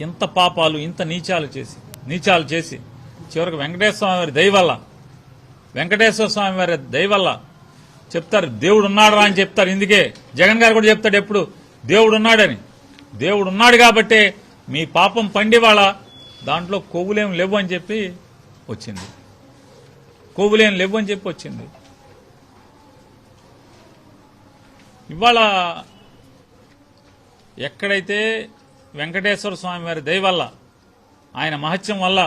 ఇంత పాపాలు ఇంత నీచాలు చేసి చివరికి వెంకటేశ్వర స్వామి వారి దయ వల్ల చెప్తారు దేవుడు ఉన్నాడు అని చెప్తారు. ఇందుకే జగన్ గారు కూడా చెప్తాడు ఎప్పుడు దేవుడు ఉన్నాడని. దేవుడు ఉన్నాడు కాబట్టే మీ పాపం పండి వాళ్ళ దాంట్లో కొవ్వులేం లేవు అని చెప్పి వచ్చింది. ఇవాళ ఎక్కడైతే వెంకటేశ్వర స్వామి వారి దయ వల్ల ఆయన మహత్యం వల్ల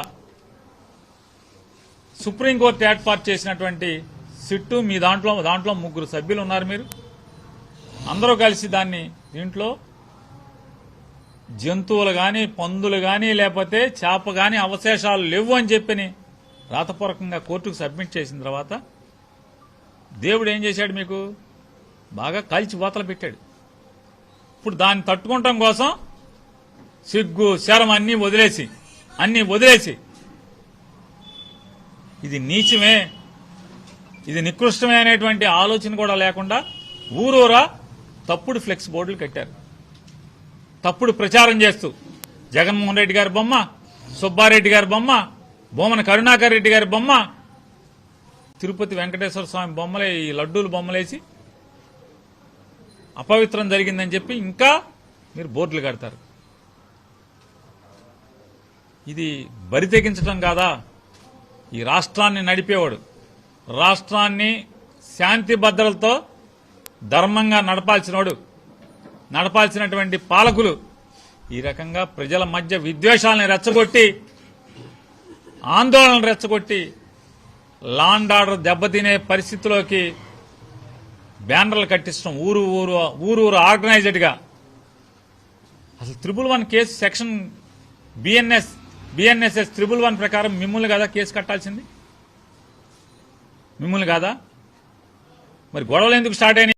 సుప్రీంకోర్టు ఏర్పాటు చేసినటువంటి సిట్టు మీ దాంట్లో ముగ్గురు సభ్యులు ఉన్నారు. మీరు అందరూ కలిసి దీంట్లో జంతువులు గాని పందులు గాని లేకపోతే చేప గాని అవశేషాలు లేవు అని చెప్పని రాతపూర్వకంగా కోర్టుకు సబ్మిట్ చేసిన తర్వాత దేవుడు ఏం చేశాడు? మీకు బాగా కాల్చి బోతలు పెట్టాడు. ఇప్పుడు దాన్ని తట్టుకోవటం కోసం సిగ్గు శరం అన్నీ వదిలేసి ఇది నీచమే, ఇది నికృష్టమే అనేటువంటి ఆలోచన కూడా లేకుండా ఊరూరా తప్పుడు ఫ్లెక్స్ బోర్డులు కట్టారు. తప్పుడు ప్రచారం చేస్తూ జగన్మోహన్ రెడ్డి గారి బొమ్మ, సుబ్బారెడ్డి గారి బొమ్మ, బొమ్మన కరుణాకర్ రెడ్డి గారి బొమ్మ, తిరుపతి వెంకటేశ్వర స్వామి బొమ్మలే ఈ లడ్డూలు బొమ్మలేసి అపవిత్రం జరిగిందని చెప్పి ఇంకా మీరు బోర్డులు కడతారు. ఇది బరి తెగించడం కాదా? ఈ రాష్ట్రాన్ని నడిపేవాడు, రాష్ట్రాన్ని శాంతి భద్రతలతో ధర్మంగా నడపాల్సినటువంటి పాలకులు ఈ రకంగా ప్రజల మధ్య విద్వేషాలను రెచ్చగొట్టి, ఆందోళనలు రెచ్చగొట్టి, లాండ్ ఆర్డర్ దెబ్బతినే పరిస్థితిలోకి బ్యానర్లు కట్టించడం ఊరు ఆర్గనైజ్డ్గా. అసలు 111 కేసు సెక్షన్ బిఎన్ఎస్ఎస్ 111 ప్రకారం మిమ్మల్ని కాదా కేసు కట్టాల్సింది? మిమ్మల్ని కాదా? మరి గొడవలు ఎందుకు స్టార్ట్ అయినాయి?